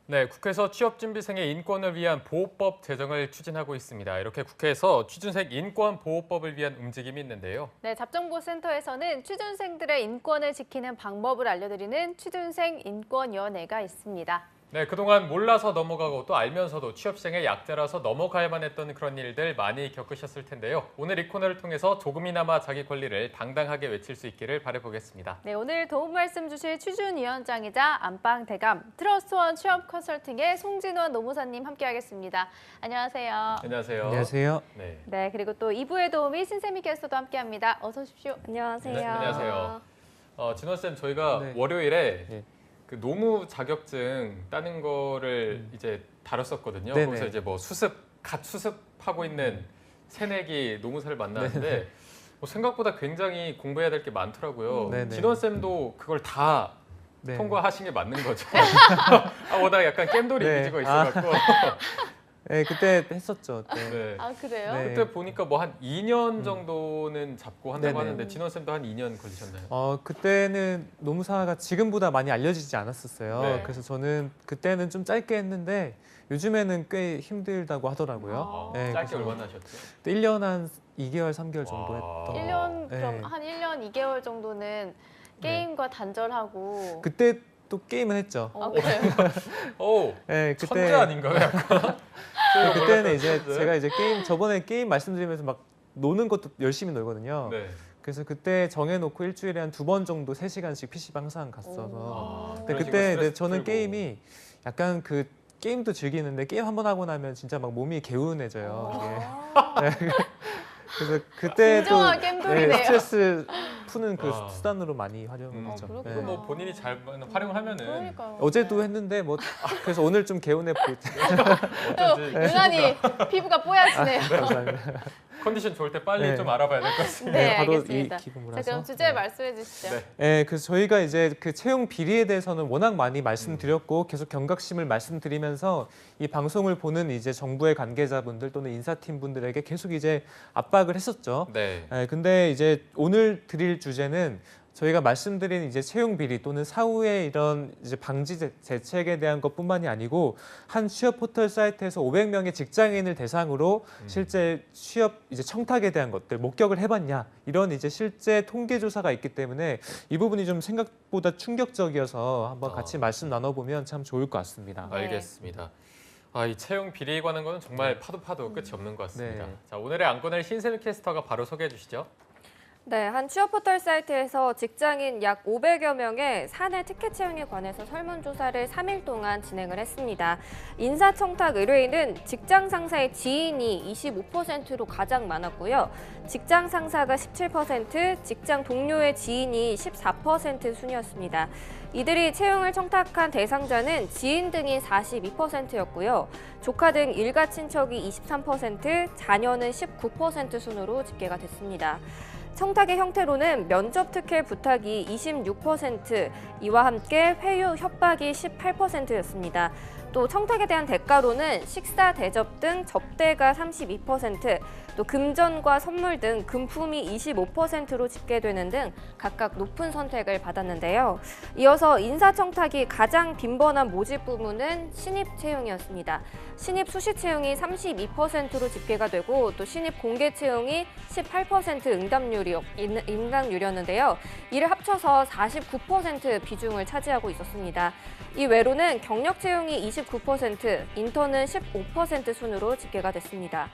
네, 국회에서 취업준비생의 인권을 위한 보호법 제정을 추진하고 있습니다. 이렇게 국회에서 취준생 인권보호법을 위한 움직임이 있는데요. 네, 잡정보센터에서는 취준생들의 인권을 지키는 방법을 알려드리는 취준생 인권위원회가 있습니다. 네, 그동안 몰라서 넘어가고 또 알면서도 취업생의 약자라서 넘어가야만 했던 그런 일들 많이 겪으셨을 텐데요. 오늘 이 코너를 통해서 조금이나마 자기 권리를 당당하게 외칠 수 있기를 바라보겠습니다. 네, 오늘 도움 말씀 주실 취준위원장이자 안방대감 트러스트원 취업 컨설팅의 송진원 노무사님 함께하겠습니다. 안녕하세요. 안녕하세요. 안녕하세요. 네. 네, 그리고 또 2부의 도우미 신세미 게스트도 함께합니다. 어서 오십시오. 안녕하세요. 네, 안녕하세요. 진원쌤, 저희가 네. 월요일에 네. 그 노무 자격증 따는 거를 이제 다뤘었거든요. 네네. 거기서 이제 뭐 갓 수습하고 있는 새내기 노무사를 만나는데 뭐 생각보다 굉장히 공부해야 될 게 많더라고요. 네네. 진원쌤도 그걸 다 네. 통과하신 게 맞는 거죠? 워낙 약간 겜돌이 네. 이미지가 있어갖고. 네, 그때 했었죠. 네. 네. 아, 그래요? 네. 그때 보니까 뭐 한 2년 정도는 잡고 한다고 네네. 하는데 진원쌤도 한 2년 걸리셨나요? 그때는 노무사가 지금보다 많이 알려지지 않았었어요. 네. 그래서 저는 그때는 좀 짧게 했는데 요즘에는 꽤 힘들다고 하더라고요. 아. 네, 짧게 그래서 얼마나 하셨죠? 그때 1년 한 2개월, 3개월 정도 와. 했던. 1년, 네. 그럼 한 1년 2개월 정도는 게임과 단절하고. 그때 또 게임을 했죠. 그래요? 오, 네, 천재 아닌가요? 약간? 저희가 그때는 몰랐던 이제 천재? 제가 이제 저번에 게임 말씀드리면서 막 노는 것도 열심히 놀거든요. 네. 그래서 그때 정해놓고 일주일에 한 2번 정도 3시간씩 PC방 항상 갔어서. 오. 근데 그런 식으로 그때 스트레스 저는 풀고. 게임이 약간 그 게임도 즐기는데 게임 한 번 하고 나면 진짜 막 몸이 개운해져요. 이게. 그래서 그때 진정한 겜돌이네요. 스트레스 푸는 그 아. 수단으로 많이 활용했죠. 그렇구나. 그 뭐 본인이 잘 활용하면은 그러니까요. 어제도 했는데 뭐 그래서 오늘 좀 개운해 보이. 또 어쩐지 유난히 피부가 뽀얗시네요. 감사합니다. 컨디션 좋을 때 빨리 네. 좀 알아봐야 될 것 같습니다. 네, 바로 알겠습니다. 이 기분으로 자, 해서. 그럼 주제 말씀해 주시죠. 네. 네, 그래서 저희가 이제 그 채용 비리에 대해서는 워낙 많이 말씀드렸고 계속 경각심을 말씀드리면서 이 방송을 보는 이제 정부의 관계자분들 또는 인사팀 분들에게 계속 이제 압박을 했었죠. 네. 네, 근데 이제 오늘 드릴 주제는 저희가 말씀드린 이제 채용 비리 또는 사후에 이런 이제 방지 대책에 대한 것뿐만이 아니고 한 취업 포털 사이트에서 500명의 직장인을 대상으로 실제 취업 이제 청탁에 대한 것들 목격을 해봤냐 이런 이제 실제 통계 조사가 있기 때문에 이 부분이 좀 생각보다 충격적이어서 한번 같이 말씀 나눠보면 참 좋을 것 같습니다. 네. 알겠습니다. 이 채용 비리에 관한 거는 정말 파도 끝이 없는 것 같습니다. 네. 자, 오늘의 안건을 신세미 캐스터가 바로 소개해 주시죠. 네, 한 취업 포털 사이트에서 직장인 약 500여 명의 사내 특혜 채용에 관해서 설문조사를 3일 동안 진행을 했습니다. 인사청탁 의뢰인은 직장 상사의 지인이 25%로 가장 많았고요. 직장 상사가 17%, 직장 동료의 지인이 14% 순이었습니다. 이들이 채용을 청탁한 대상자는 지인 등이 42%였고요. 조카 등 일가 친척이 23%, 자녀는 19% 순으로 집계가 됐습니다. 청탁의 형태로는 면접 특혜 부탁이 26%, 이와 함께 회유 협박이 18%였습니다. 또 청탁에 대한 대가로는 식사 대접 등 접대가 32%, 또 금전과 선물 등 금품이 25%로 집계되는 등 각각 높은 선택을 받았는데요. 이어서 인사청탁이 가장 빈번한 모집 부문은 신입 채용이었습니다. 신입 수시 채용이 32%로 집계가 되고 또 신입 공개 채용이 18% 응답률이었는데요. 이를 합쳐서 49% 비중을 차지하고 있었습니다. 이 외로는 경력 채용이 29%, 인턴은 15% 순으로 집계가 됐습니다.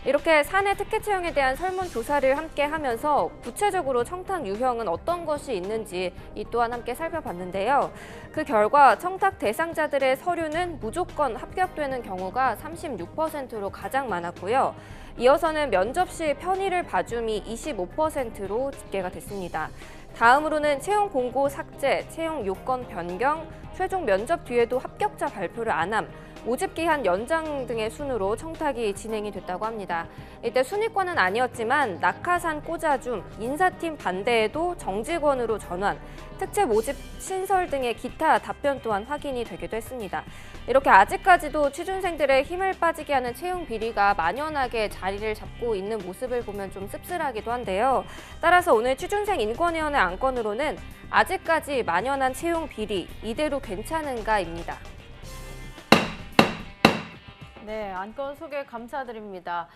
이렇게 사내 특혜 채용에 대한 설문조사를 함께 하면서 구체적으로 청탁 유형은 어떤 것이 있는지 이 또한 함께 살펴봤는데요. 그 결과 청탁 대상자들의 서류는 무조건 합격되는 경우가 36%로 가장 많았고요. 이어서는 면접 시 편의를 봐줌이 25%로 집계가 됐습니다. 다음으로는 채용 공고 삭제, 채용 요건 변경, 최종 면접 뒤에도 합격자 발표를 안 함, 모집 기한 연장 등의 순으로 청탁이 진행이 됐다고 합니다. 이때 순위권은 아니었지만 낙하산 꽂아줌, 인사팀 반대에도 정직원으로 전환, 특채 모집 신설 등의 기타 답변 또한 확인이 되기도 했습니다. 이렇게 아직까지도 취준생들의 힘을 빠지게 하는 채용 비리가 만연하게 자리를 잡고 있는 모습을 보면 좀 씁쓸하기도 한데요. 따라서 오늘 취준생 인권위원회 안건으로는 아직까지 만연한 채용 비리, 이대로 괜찮은가입니다. 네, 안건 소개 감사드립니다.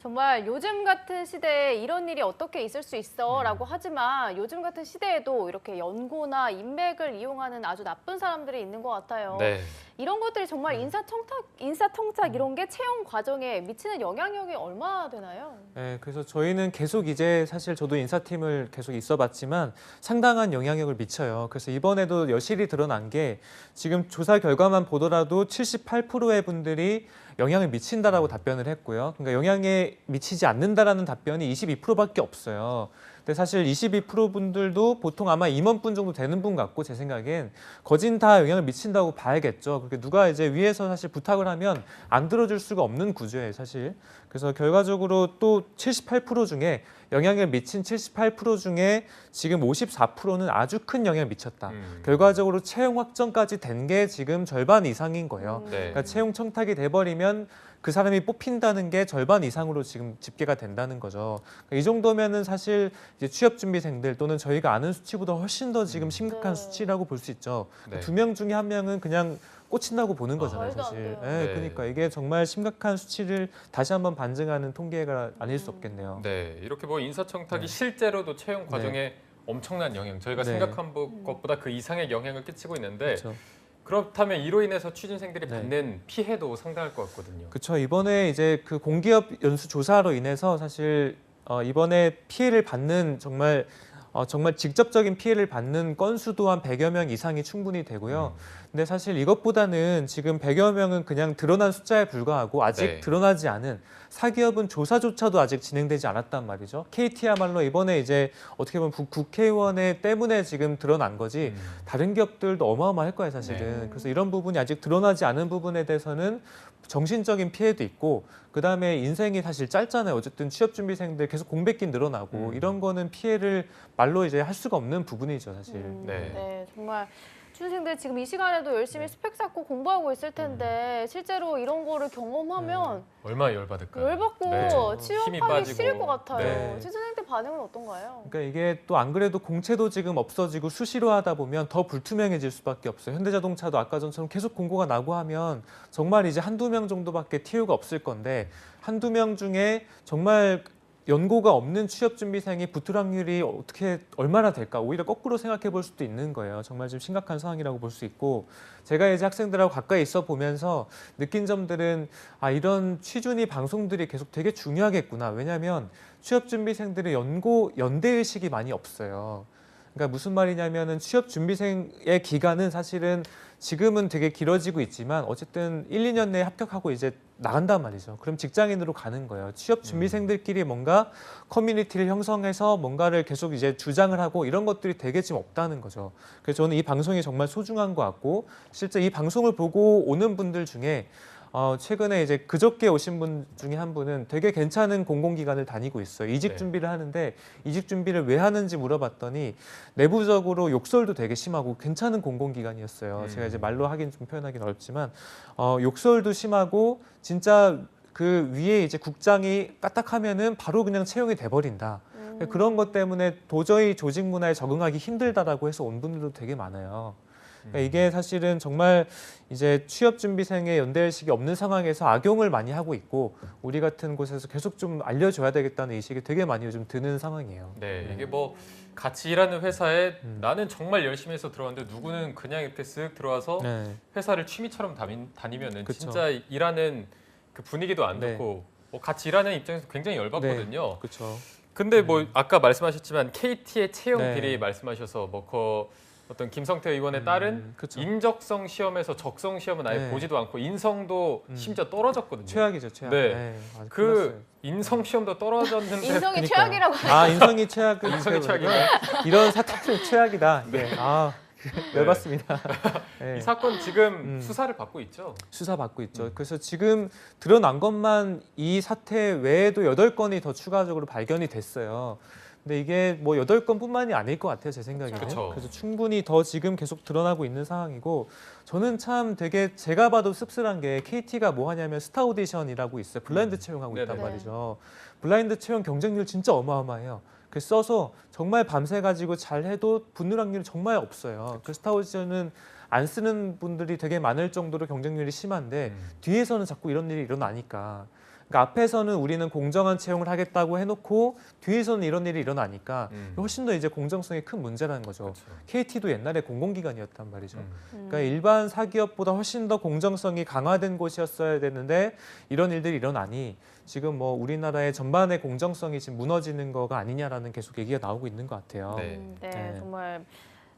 정말 요즘 같은 시대에 이런 일이 어떻게 있을 수 있어라고 하지만 요즘 같은 시대에도 이렇게 연고나 인맥을 이용하는 아주 나쁜 사람들이 있는 것 같아요. 네. 이런 것들이 정말 인사청탁 이런 게 채용 과정에 미치는 영향력이 얼마나 되나요? 네, 그래서 저희는 계속 이제 사실 저도 인사팀을 계속 있어봤지만 상당한 영향력을 미쳐요. 그래서 이번에도 여실히 드러난 게 지금 조사 결과만 보더라도 78%의 분들이 영향을 미친다라고 답변을 했고요. 그러니까 영향에 미치지 않는다라는 답변이 22%밖에 없어요. 근데 사실 22% 분들도 보통 아마 임원분 정도 되는 분 같고 제 생각엔 거진 다 영향을 미친다고 봐야겠죠. 그렇게 누가 이제 위에서 사실 부탁을 하면 안 들어줄 수가 없는 구조예요, 사실. 그래서 결과적으로 또 78% 중에 영향을 미친 78% 중에 지금 54%는 아주 큰 영향을 미쳤다. 결과적으로 채용 확정까지 된 게 지금 절반 이상인 거예요. 네. 그러니까 채용 청탁이 돼버리면 그 사람이 뽑힌다는 게 절반 이상으로 지금 집계가 된다는 거죠. 그러니까 이 정도면은 사실 이제 취업 준비생들 또는 저희가 아는 수치보다 훨씬 더 지금 심각한 네. 수치라고 볼 수 있죠. 네. 2명 중에 1명은 그냥 꽂힌다고 보는 거잖아요, 말도 안 사실. 돼요. 네, 네. 그러니까 이게 정말 심각한 수치를 다시 한번 반증하는 통계가 아닐 수 없겠네요. 네, 이렇게 뭐 인사청탁이 실제로도 채용 과정에 엄청난 영향, 저희가 네. 생각한 것보다 그 이상의 영향을 끼치고 있는데 그렇죠. 그렇다면 이로 인해서 취준생들이 네. 받는 피해도 상당할 것 같거든요. 그렇죠. 이번에 이제 그 공기업 연수 조사로 인해서 사실 이번에 피해를 받는 정말 직접적인 피해를 받는 건수도 한 100여 명 이상이 충분히 되고요. 근데 사실 이것보다는 지금 100여 명은 그냥 드러난 숫자에 불과하고 아직 네. 드러나지 않은 사기업은 조사조차도 아직 진행되지 않았단 말이죠. KT야말로 이번에 이제 어떻게 보면 국회의원의 때문에 지금 드러난 거지 다른 기업들도 어마어마할 거예요, 사실은. 네. 그래서 이런 부분이 아직 드러나지 않은 부분에 대해서는 정신적인 피해도 있고 그다음에 인생이 사실 짧잖아요. 어쨌든 취업준비생들 계속 공백기 늘어나고 이런 거는 피해를 말로 이제 할 수가 없는 부분이죠, 사실. 네. 네, 정말 취준생들 지금 이 시간에도 열심히 스펙 쌓고 공부하고 있을 텐데 실제로 이런 거를 경험하면 얼마나 열받을까요? 열받고 네. 힘이 취업하기 빠지고. 싫을 것 같아요. 네. 취준생들 반응은 어떤가요? 그러니까 이게 또 안 그래도 공채도 지금 없어지고 수시로 하다 보면 더 불투명해질 수밖에 없어요. 현대자동차도 아까 전처럼 계속 공고가 나고 하면 정말 이제 한두 명 정도밖에 TU가 없을 건데 한두 명 중에 정말 연고가 없는 취업준비생이 붙을 확률이 어떻게 얼마나 될까 오히려 거꾸로 생각해 볼 수도 있는 거예요. 정말 좀 심각한 상황이라고 볼 수 있고 제가 이제 학생들하고 가까이 있어 보면서 느낀 점들은 이런 취준이 방송들이 계속 되게 중요하겠구나. 왜냐하면 취업준비생들의 연대의식이 많이 없어요. 그러니까 무슨 말이냐면은 취업준비생의 기간은 사실은 지금은 되게 길어지고 있지만 어쨌든 1, 2년 내에 합격하고 이제 나간단 말이죠. 그럼 직장인으로 가는 거예요. 취업 준비생들끼리 뭔가 커뮤니티를 형성해서 뭔가를 계속 이제 주장을 하고 이런 것들이 되게 지금 없다는 거죠. 그래서 저는 이 방송이 정말 소중한 것 같고 실제 이 방송을 보고 오는 분들 중에 최근에 이제 그저께 오신 분 중에 한 분은 되게 괜찮은 공공기관을 다니고 있어요. 이직 네. 준비를 하는데 이직 준비를 왜 하는지 물어봤더니 내부적으로 욕설도 되게 심하고 괜찮은 공공기관이었어요. 제가 이제 말로 하긴 좀 표현하기는 어렵지만 욕설도 심하고 진짜 그 위에 이제 국장이 까딱하면은 바로 그냥 채용이 돼버린다. 그런 것 때문에 도저히 조직 문화에 적응하기 힘들다라고 해서 온 분들도 되게 많아요. 그러니까 이게 사실은 정말 이제 취업 준비생의 연대의식이 없는 상황에서 악용을 많이 하고 있고 우리 같은 곳에서 계속 좀 알려줘야 되겠다는 의식이 되게 많이 요즘 드는 상황이에요. 네, 이게 뭐 같이 일하는 회사에 나는 정말 열심히 해서 들어왔는데 누구는 그냥 이렇게 쓱 들어와서 네. 회사를 취미처럼 다니면은 그쵸. 진짜 일하는 그 분위기도 안 네. 좋고 뭐 같이 일하는 입장에서 굉장히 열받거든요. 그렇죠. 근데 뭐 아까 말씀하셨지만 KT의 채용 네. 비리 말씀하셔서 뭐 어떤 김성태 의원에 따른 그쵸. 인적성 시험에서 적성 시험은 아예 네. 보지도 않고 인성도 심지어 떨어졌거든요. 최악이죠, 최악. 네. 아주 그 끝났어요. 인성 시험도 떨어졌는데 인성이 그러니까요. 최악이라고 인성이 최악은 인성이 최악이다. 이런 사태는 최악이다. 네. 열받습니다. 네. 이 사건 지금 음. 수사를 받고 있죠. 수사 받고 있죠. 그래서 지금 드러난 것만 이 사태 외에도 8건이 더 추가적으로 발견이 됐어요. 근데 이게 뭐 8건뿐만이 아닐 것 같아요, 제 생각에는. 그쵸. 그래서 충분히 더 지금 계속 드러나고 있는 상황이고 저는 참 되게 제가 봐도 씁쓸한 게 KT가 뭐 하냐면 스타 오디션이라고 있어요. 블라인드 채용하고 있단 네네. 말이죠. 블라인드 채용 경쟁률 진짜 어마어마해요. 그래서 써서 정말 밤새 가지고 잘 해도 붙는 확률이 정말 없어요. 그 스타 오디션은 안 쓰는 분들이 되게 많을 정도로 경쟁률이 심한데 뒤에서는 자꾸 이런 일이 일어나니까. 그러니까 앞에서는 우리는 공정한 채용을 하겠다고 해놓고 뒤에서는 이런 일이 일어나니까 훨씬 더 이제 공정성이 큰 문제라는 거죠. 그렇죠. KT도 옛날에 공공기관이었단 말이죠. 음. 그러니까 일반 사기업보다 훨씬 더 공정성이 강화된 곳이었어야 되는데 이런 일들이 일어나니 지금 뭐 우리나라의 전반의 공정성이 지금 무너지는 거가 아니냐라는 계속 얘기가 나오고 있는 것 같아요. 네. 네, 네. 정말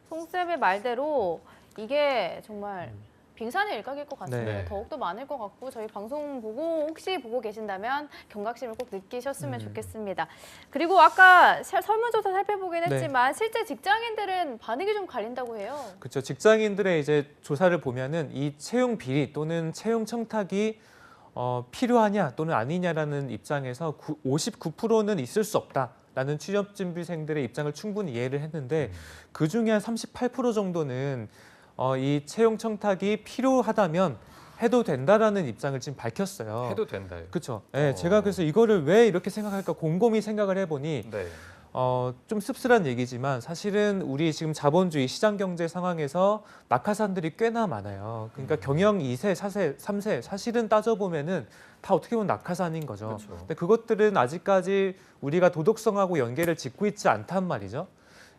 송 쌤의 말대로 이게 정말 빙산의 일각일 것 같습니다. 네. 더욱더 많을 것 같고 저희 방송 보고 혹시 보고 계신다면 경각심을 꼭 느끼셨으면 좋겠습니다. 그리고 아까 설문조사 살펴보긴 네. 했지만 실제 직장인들은 반응이 좀 갈린다고 해요. 그렇죠. 직장인들의 이제 조사를 보면은 이 채용 비리 또는 채용 청탁이 필요하냐 또는 아니냐라는 입장에서 59%는 있을 수 없다라는 취업준비생들의 입장을 충분히 이해를 했는데 그 중에 한 38% 정도는 이 채용 청탁이 필요하다면 해도 된다라는 입장을 지금 밝혔어요. 해도 된다. 그렇죠. 네, 제가 그래서 이거를 왜 이렇게 생각할까 곰곰이 생각을 해보니 네. 좀 씁쓸한 얘기지만 사실은 우리 지금 자본주의 시장 경제 상황에서 낙하산들이 꽤나 많아요. 그러니까 경영 2세, 4세, 3세 사실은 따져보면은 다 어떻게 보면 낙하산인 거죠. 그렇죠. 근데 그것들은 아직까지 우리가 도덕성하고 연계를 짓고 있지 않단 말이죠.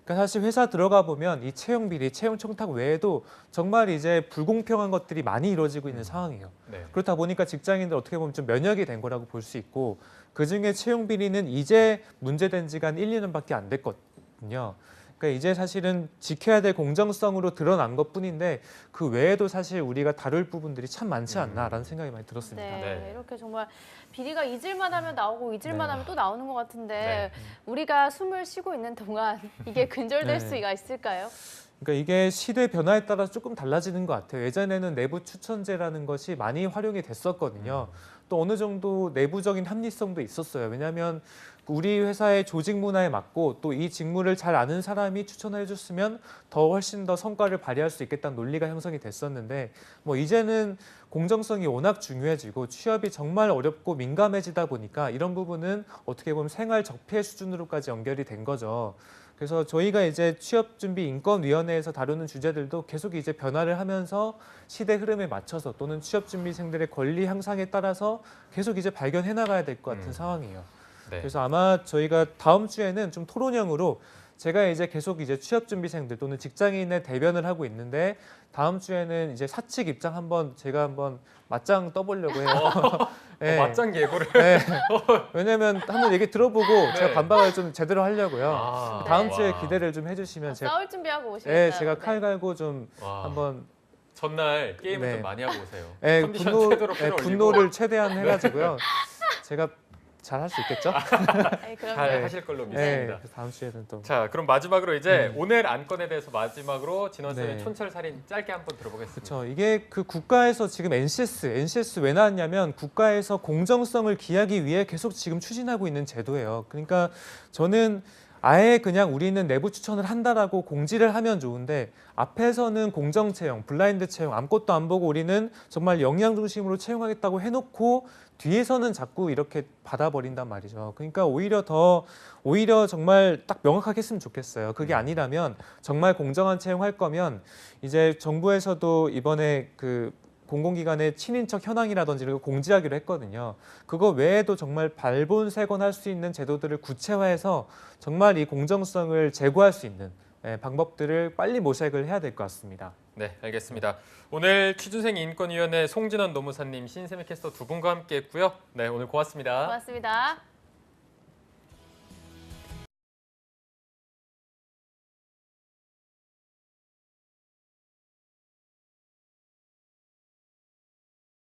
그러니까 사실 회사 들어가 보면 이 채용 비리, 채용 청탁 외에도 정말 이제 불공평한 것들이 많이 이루어지고 있는 상황이에요. 네. 그렇다 보니까 직장인들 어떻게 보면 좀 면역이 된 거라고 볼 수 있고 그중에 채용 비리는 이제 문제된 지가 한 1, 2년밖에 안 됐거든요. 그러니까 이제 사실은 지켜야 될 공정성으로 드러난 것뿐인데 그 외에도 사실 우리가 다룰 부분들이 참 많지 않나라는 생각이 많이 들었습니다. 네, 네. 이렇게 정말 비리가 잊을만 하면 나오고 잊을만 네. 하면 또 나오는 것 같은데 네. 우리가 숨을 쉬고 있는 동안 이게 근절될 네. 수가 있을까요? 그러니까 이게 시대 변화에 따라서 조금 달라지는 것 같아요. 예전에는 내부 추천제라는 것이 많이 활용이 됐었거든요. 또 어느 정도 내부적인 합리성도 있었어요. 왜냐하면 우리 회사의 조직 문화에 맞고 또 이 직무를 잘 아는 사람이 추천을 해줬으면 더 훨씬 더 성과를 발휘할 수 있겠다는 논리가 형성이 됐었는데 뭐 이제는 공정성이 워낙 중요해지고 취업이 정말 어렵고 민감해지다 보니까 이런 부분은 어떻게 보면 생활 적폐 수준으로까지 연결이 된 거죠. 그래서 저희가 이제 취업준비인권위원회에서 다루는 주제들도 계속 이제 변화를 하면서 시대 흐름에 맞춰서 또는 취업준비생들의 권리 향상에 따라서 계속 이제 발견해 나가야 될 것 같은 상황이에요. 네. 그래서 아마 저희가 다음 주에는 좀 토론형으로 제가 이제 계속 이제 취업준비생들 또는 직장인의 대변을 하고 있는데 다음 주에는 이제 사측 입장 제가 한번 맞짱 떠보려고 해요. 네. 맞짱 예고를. 네. 왜냐면 한번 얘기 들어보고 네. 제가 반박을 좀 제대로 하려고요. 아, 다음 주에 와. 기대를 좀 해주시면 제가 싸울 준비하고 오시겠어요? 네, 제가 칼 갈고 좀 와. 한번 전날 게임을 네. 좀 많이 하고 오세요. 네, 컨디션 최대로 끌어올리고. 분노를 최대한 해가지고요. 제가 잘 할 수 있겠죠? 네, 잘 그럼요. 하실 걸로 네, 믿습니다. 그래서 다음 주에는 또 자, 그럼 마지막으로 이제 오늘 안건에 대해서 마지막으로 진원 쌤의 네. 촌철살인 짧게 한번 들어보겠습니다. 그렇죠. 이게 그 국가에서 지금 NCS 왜 나왔냐면 국가에서 공정성을 기하기 위해 계속 지금 추진하고 있는 제도예요. 그러니까 저는 아예 그냥 우리는 내부 추천을 한다라고 공지를 하면 좋은데 앞에서는 공정 채용, 블라인드 채용 아무것도 안 보고 우리는 정말 역량 중심으로 채용하겠다고 해놓고 뒤에서는 자꾸 이렇게 받아버린단 말이죠. 그러니까 오히려 정말 딱 명확하게 했으면 좋겠어요. 그게 아니라면 정말 공정한 채용할 거면 이제 정부에서도 이번에 그 공공기관의 친인척 현황이라든지 이런 거 공지하기로 했거든요. 그거 외에도 정말 발본색원할 수 있는 제도들을 구체화해서 정말 이 공정성을 제고할 수 있는 방법들을 빨리 모색을 해야 될 것 같습니다. 네, 알겠습니다. 오늘 취준생 인권위원회 송진원 노무사님, 신세미 캐스터 두 분과 함께했고요. 네, 오늘 고맙습니다. 고맙습니다.